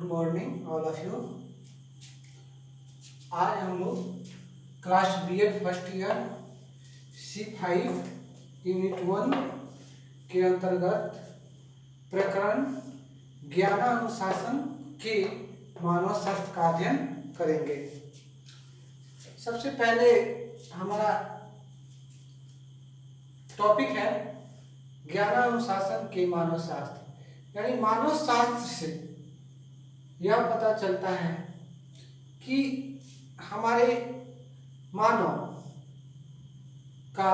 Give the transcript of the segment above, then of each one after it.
Good morning all of you. आज हम लोग class B.Ed first year C5 unit 1 के अंतर्गत प्रकरण ज्ञानानुशासन के मानव शास्त्र का अध्ययन करेंगे। सबसे पहले हमारा टॉपिक है ज्ञानानुशासन के मानव शास्त्र, यानी मानव शास्त्र से यह पता चलता है कि हमारे मानव का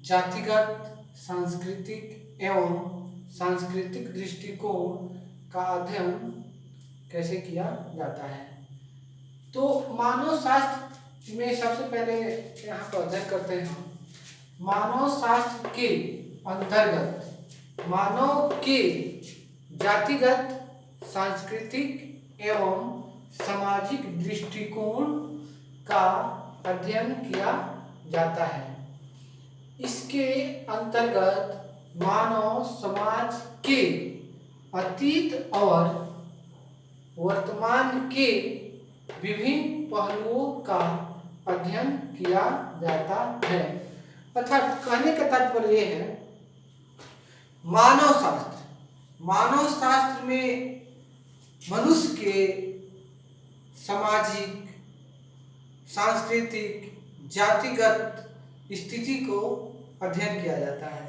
जातिगत, सांस्कृतिक एवं सांस्कृतिक दृष्टिकोण का अध्ययन कैसे किया जाता है। तो मानव शास्त्र में सबसे पहले यहाँ पर अध्ययन करते हैं हम मानव शास्त्र के अंतर्गत मानव के जातिगत, सांस्कृतिक एवं सामाजिक दृष्टिकोण का अध्ययन किया जाता है। इसके अंतर्गत मानव समाज के अतीत और वर्तमान के विभिन्न पहलुओं का अध्ययन किया जाता है। अर्थात कहने का तात्पर्य यह है, मानव शास्त्र में मनुष्य के सामाजिक, सांस्कृतिक, जातिगत स्थिति को अध्ययन किया जाता है।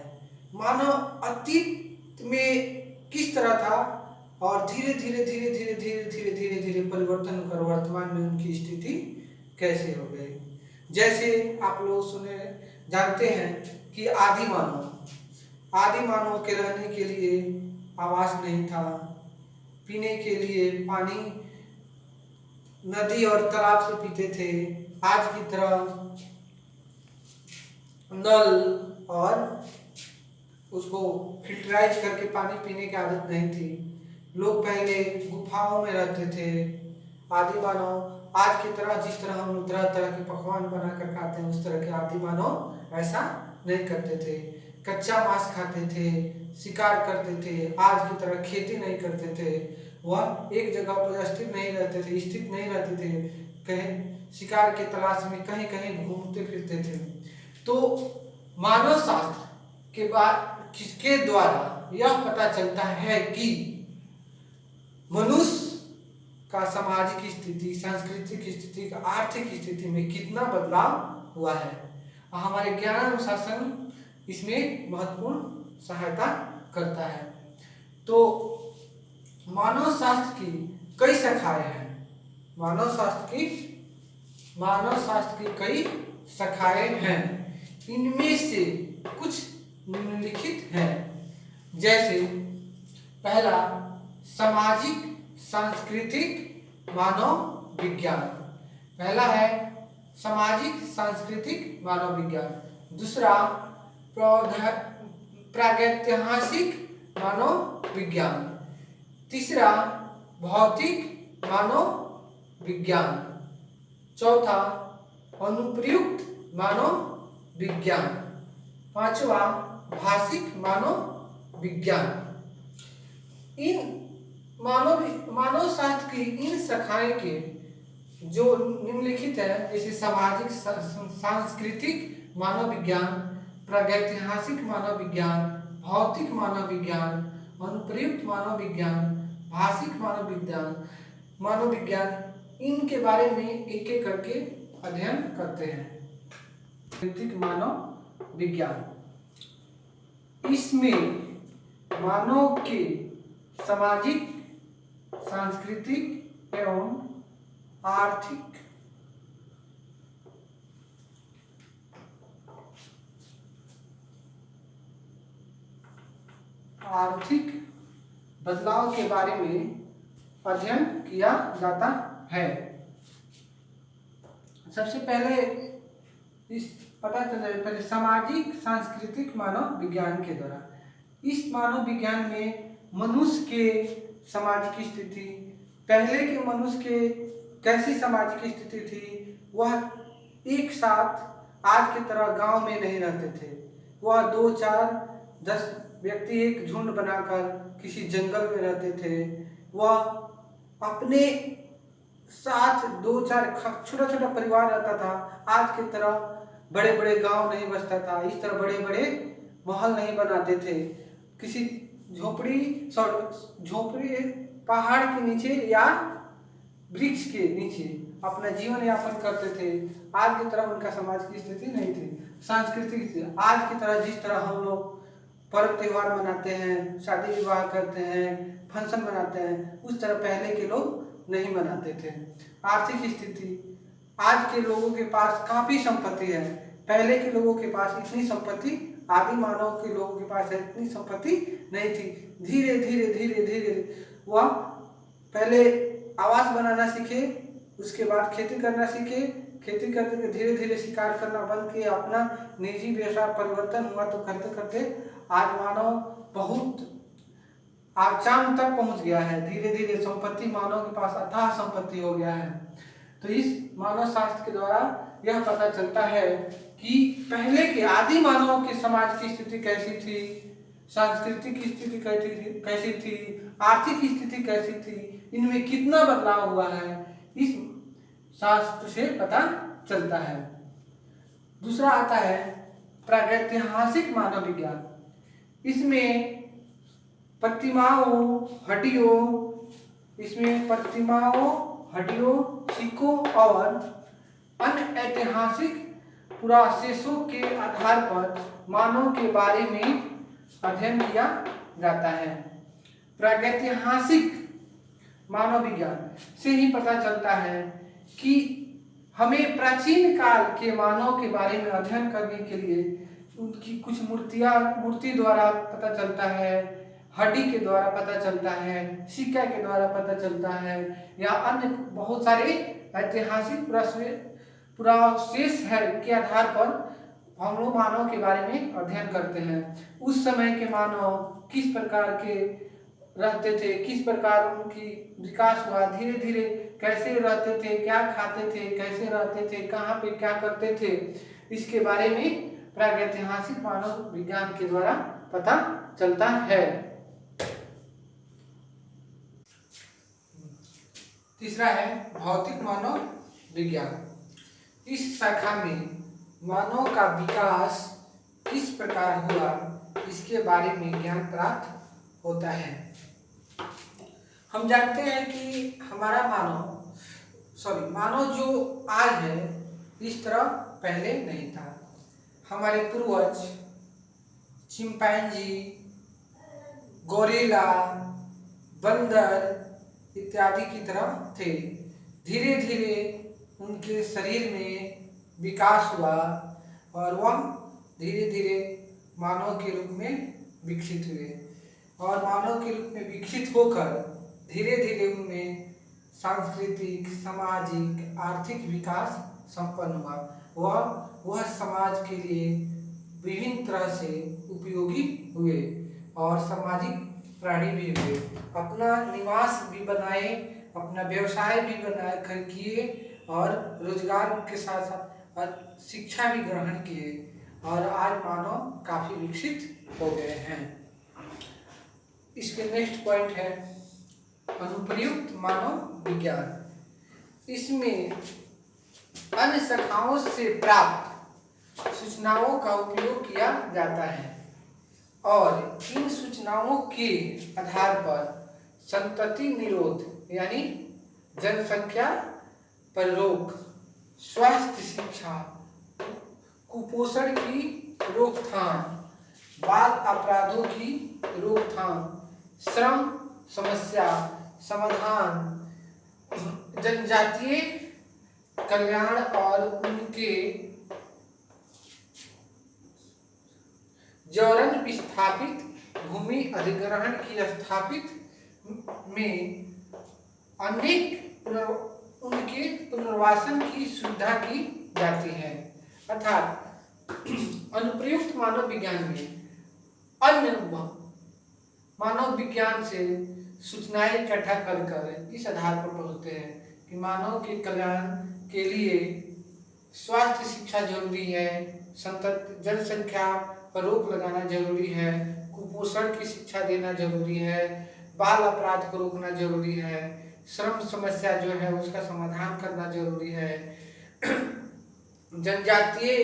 मानव अतीत में किस तरह था और धीरे धीरे परिवर्तन कर वर्तमान में उनकी स्थिति कैसे हो गई। जैसे आप लोग जानते हैं कि आदि मानव के रहने के लिए आवास नहीं था, पीने के लिए पानी नदी और तालाब से पीते थे। आज की तरह नल और उसको फिल्टराइज करके पानी पीने की आदत नहीं थी। लोग पहले गुफाओं में रहते थे। आदि मानव आज की तरह जिस तरह हम तरह तरह के पकवान बनाकर खाते हैं, उस तरह के आदि मानव ऐसा नहीं करते थे। कच्चा मांस खाते थे, शिकार करते थे, आज की तरह खेती नहीं करते थे। वह एक जगह पर स्थित नहीं रहते थे, कहीं शिकार के तलाश में कहीं कहीं घूमते फिरते थे। तो मानव शास्त्र के बाद किसके द्वारा यह पता चलता है कि मनुष्य का सामाजिक स्थिति, सांस्कृतिक स्थिति, आर्थिक स्थिति में कितना बदलाव हुआ है। हमारे ज्ञानानुशासन इसमें महत्वपूर्ण सहायता करता है। तो मानव शास्त्र की कई शाखाएं हैं। मानव शास्त्र की कई शाखाएं हैं। इनमें से कुछ निम्नलिखित हैं। जैसे पहला, सामाजिक सांस्कृतिक मानव विज्ञान। पहला है सामाजिक सांस्कृतिक मानव विज्ञान। दूसरा, प्रागैतिहासिक मानव विज्ञान। तीसरा, भौतिक मानव विज्ञान। चौथा, अनुप्रयुक्त मानव विज्ञान। पांचवा, भाषिक मानव विज्ञान। इन मानव शास्त्र की इन शाखाएं के जो निम्नलिखित है, जैसे सामाजिक सांस्कृतिक मानव विज्ञान, प्रागैतिहासिक मानव विज्ञान, भौतिक मानव विज्ञान, अनुप्रयुक्त मानव विज्ञान, भाषिक मानव विज्ञान, इनके बारे में एक एक करके अध्ययन करते हैं। सांस्कृतिक मानव विज्ञान, इसमें मानव के सामाजिक, सांस्कृतिक एवं आर्थिक बदलाव के बारे में अध्ययन किया जाता है। सबसे पहले पहले सामाजिक सांस्कृतिक मानव विज्ञान के द्वारा, इस मानव विज्ञान में मनुष्य के सामाजिक स्थिति, पहले के मनुष्य के कैसी सामाजिक स्थिति थी। वह एक साथ आज की तरह गांव में नहीं रहते थे। वह 2, 4, 10 व्यक्ति एक झुंड बनाकर किसी जंगल में रहते थे। वह अपने साथ दो चार छोटा छोटा परिवार रहता था। आज की तरह बड़े बड़े गांव नहीं बसता था, इस तरह बड़े बड़े महल नहीं बनाते थे। किसी झोपड़ी पहाड़ के नीचे या वृक्ष के नीचे अपना जीवन यापन करते थे। आज की तरह उनका समाज की स्थिति नहीं थी, सांस्कृतिक स्थिति। आज की तरह जिस तरह हम लोग पर्व त्योहार मनाते हैं, शादी विवाह करते हैं, फंक्शन मनाते हैं, उस तरह पहले के लोग नहीं मनाते थे। आर्थिक स्थिति, आज के लोगों के पास काफी संपत्ति है, पहले के लोगों के पास इतनी संपत्ति, आदि मानव के लोगों के पास इतनी संपत्ति नहीं थी। धीरे धीरे धीरे धीरे वह पहले आवास बनाना सीखे, उसके बाद खेती करना सीखे, खेती करते धीरे धीरे शिकार करना बंद किए, अपना निजी व्यवसाय परिवर्तन हुआ। तो करते करते आज मानव बहुत चांद तक पहुंच गया है। धीरे धीरे संपत्ति, मानव के पास अथाह संपत्ति हो गया है। तो इस मानव शास्त्र के द्वारा यह पता चलता है कि पहले के आदि मानव के समाज की स्थिति कैसी थी, सांस्कृतिक स्थिति कैसी थी, आर्थिक स्थिति कैसी थी, इनमें कितना बदलाव हुआ है, इस शास्त्र से पता चलता है। दूसरा आता है प्रागैतिहासिक मानव विज्ञान। इसमें प्रतिमाओं, हड्डियों, सिक्कों और अन्य ऐतिहासिक पुरावशेषों के आधार पर मानव के बारे में अध्ययन किया जाता है। प्रागैतिहासिक मानव विज्ञान से ही पता चलता है कि हमें प्राचीन काल के मानव के बारे में अध्ययन करने के लिए उनकी कुछ मूर्ति द्वारा पता चलता है, हड्डी के द्वारा पता चलता है, सिक्का के द्वारा पता चलता है, या अन्य बहुत सारे ऐतिहासिक पुरावशेष है के आधार पर हम लोग मानव के बारे में अध्ययन करते हैं। उस समय के मानव किस प्रकार के रहते थे, किस प्रकार उनकी विकास हुआ, धीरे धीरे कैसे रहते थे, क्या खाते थे, कैसे रहते थे, कहाँ पे क्या करते थे, इसके बारे में प्रागैतिहासिक मानव विज्ञान के द्वारा पता चलता है। तीसरा है भौतिक मानव विज्ञान। इस शाखा में मानव का विकास किस प्रकार हुआ, इसके बारे में ज्ञान प्राप्त होता है। हम जानते हैं कि हमारा मानव जो आज है, इस तरह पहले नहीं था। हमारे पूर्वज चिंपैंजी, गोरिल्ला, बंदर इत्यादि की तरह थे। धीरे धीरे उनके शरीर में विकास हुआ और वह धीरे धीरे मानव के रूप में विकसित हुए, और मानव के रूप में विकसित होकर धीरे धीरे उनमें सांस्कृतिक, सामाजिक, आर्थिक विकास संपन्न हुआ। वह समाज के लिए विभिन्न तरह से उपयोगी हुए और सामाजिक प्राणी भी हुए। अपना निवास भी बनाए, अपना व्यवसाय भी बनाए किए, और रोजगार के साथ साथ शिक्षा भी ग्रहण किए, और आज मानव काफी विकसित हो गए हैं। इसके नेक्स्ट पॉइंट है अनुप्रयुक्त मानव विज्ञान। इसमें अन्य शाखाओं से प्राप्त सूचनाओं का उपयोग किया जाता है, और इन सूचनाओं के आधार पर संतति निरोध यानी जनसंख्या पर रोक, स्वास्थ्य शिक्षा, कुपोषण की रोकथाम, बाल अपराधों की रोकथाम, श्रम समस्या समाधान, जनजातीय कल्याण और उनके जौरन विस्थापित भूमि अधिग्रहण की स्थापित में अनेक उनके पुनर्वासन की सुविधा की जाती है। अर्थात अनुप्रयुक्त मानव विज्ञान में अन्य मानव विज्ञान से सूचनाएं इकट्ठा कर इस आधार पर पहुंचते हैं कि मानव के कल्याण के लिए स्वास्थ्य शिक्षा जरूरी है, जनसंख्या पर रोक लगाना जरूरी है, कुपोषण की शिक्षा देना जरूरी है, बाल अपराध को रोकना जरूरी है, श्रम समस्या जो है उसका समाधान करना जरूरी है, जनजातीय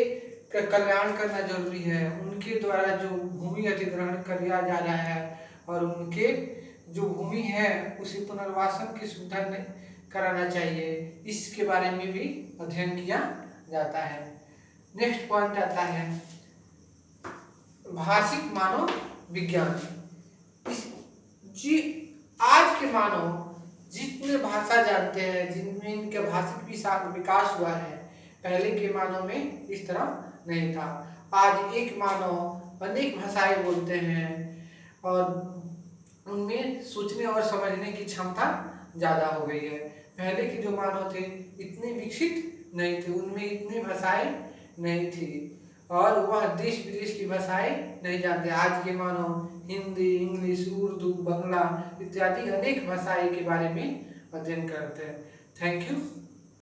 का कल्याण करना जरूरी है, उनके द्वारा जो भूमि अधिग्रहण किया जा रहा है और उनके जो भूमि है उसे पुनर्वासन की सुविधा कराना चाहिए, इसके बारे में भी अध्ययन किया जाता है। नेक्स्ट पॉइंट आता है भाषिक मानव विज्ञान। जी आज के मानव जितने भाषा जानते हैं, जिनमें इनके भाषिक विकास हुआ है, पहले के मानव में इस तरह नहीं था। आज एक मानव अनेक भाषाएं बोलते हैं और उनमें सोचने और समझने की क्षमता ज़्यादा हो गई है। पहले के जो मानव थे इतने विकसित नहीं थे, उनमें इतनी भाषाएं नहीं थी और वह देश विदेश की भाषाएं नहीं जानते। आज के मानव हिंदी, इंग्लिश, उर्दू, बांग्ला इत्यादि अनेक भाषाएं के बारे में अध्ययन करते हैं। Thank you.